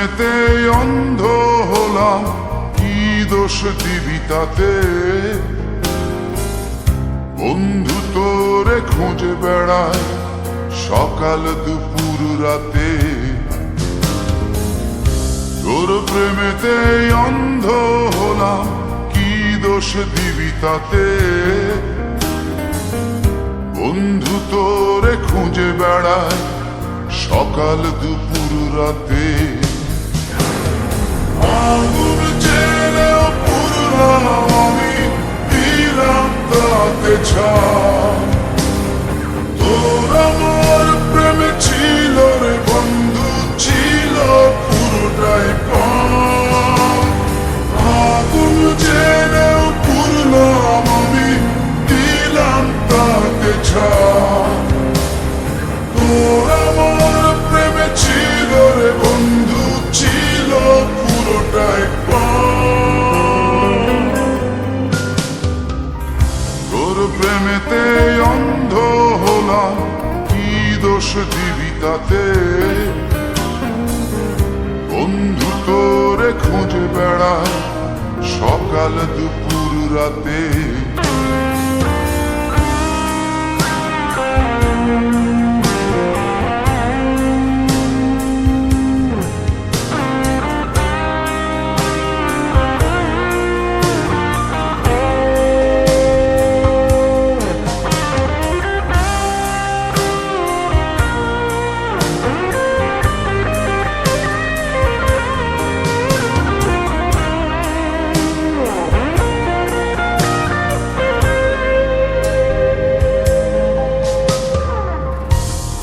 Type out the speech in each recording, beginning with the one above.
প্রেমেতে অন্ধ হলাম, কি দোষ দিবি তাতে? বন্ধু তোরে খুঁজে বেড়ায় সকাল দুপুর রাতে। তোর প্রেমেতে অন্ধ হলাম, কি দোষ দিবি তাতে? বন্ধু তোরে খুঁজে বেড়ায় সকাল দুপুর রাতে। আগুন জেলেও পুরলাম আমি, দিলাম তাতে ছাই। তোর আমার প্রেমে ছিল রে বন্ধু, ছিল পুরোটাই পাই। আগুন জেলেও পুরলাম আমি, দিলাম তাতে ছাই। তোর আমার প্রেমে ছিল রে বন্ধু, ছিল পুরোটাই পাই। তোর প্রেমেতে অন্ধ হলাম, কি দোষ দিবি তাতে? বন্ধু তোরে খুঁজে বেড়ায় সকাল দুপুর রাতে।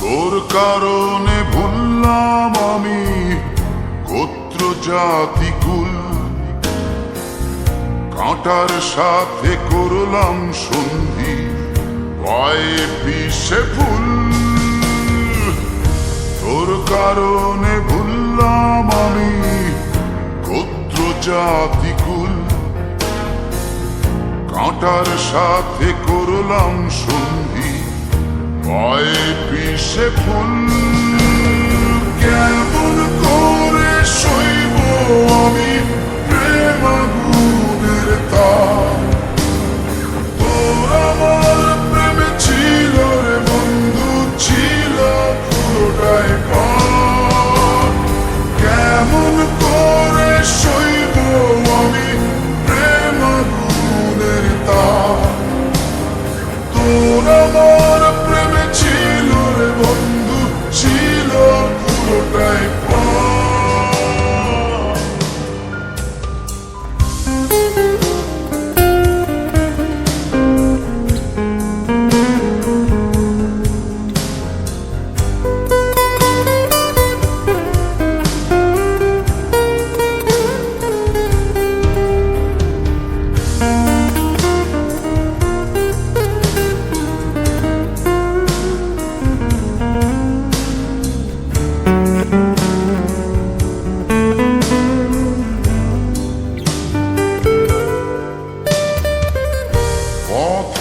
তোর কারণে ভুললাম আমি গোত্র জাতি কুল, কাঁটার সাথে করলাম সন্ধি, পায়ে পিষে ফুল। তোর কারণে ভুললাম আমি গোত্র জাতি কুল, কাঁটার সাথে করলাম সন্ধি, পায়ে পিষে ফুল। কেমন করে সইব আমি প্রেম আগুনের তাপ? তোর আমার প্রেমে ছিল রে বন্ধু, ছিল পুরোটাই পাপ। কেমন করে সইব আমি প্রেম আগুনের তাপ? তোর আমার প্রেমে ছিল রে বন্ধু, ছিল পুরোটাই পাপ।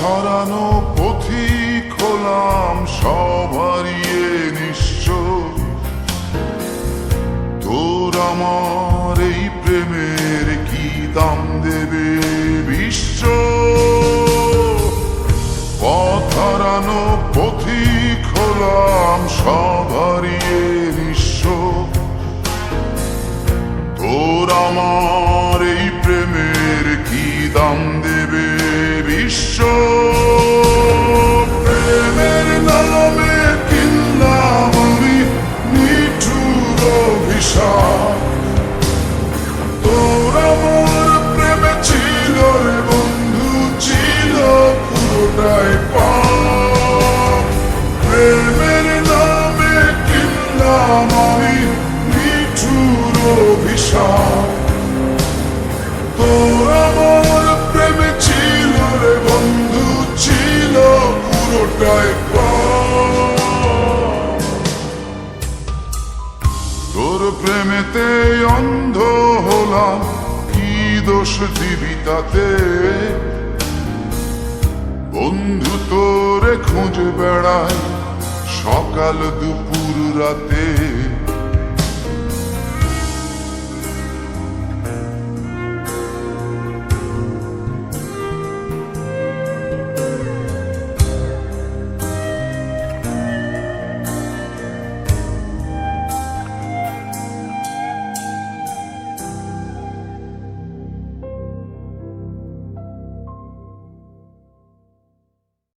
হারানো পথিক হলাম, সব হারিয়ে নিশ্চয়। তোর আমার এই প্রেমের কি দাম দেবে বিশ্ব? পথ হারানো পথিক হলাম, সব হারিয়ে নিঃস্ব। তোর আমার এই প্রেমের কি দাম দেবে বিশ্ব? প্রেমের নামে কিনলাম আমি নিঠুর অভিশাপ। তোর আমার প্রেমে ছিল রে বন্ধু, ছিল পুরোটাই পাপ। প্রেমের নামে কিনলাম আমি নিঠুর অভিশাপ। তোর আমার প্রেমে ছিল রে বন্ধু, ছিল পুরোটাই পাপ। তোর প্রেমেতে অন্ধ হলাম, কি দোষ দিবি তাতে? বন্ধু তোরে খুঁজে বেড়ায় সকাল দুপুর রাতে।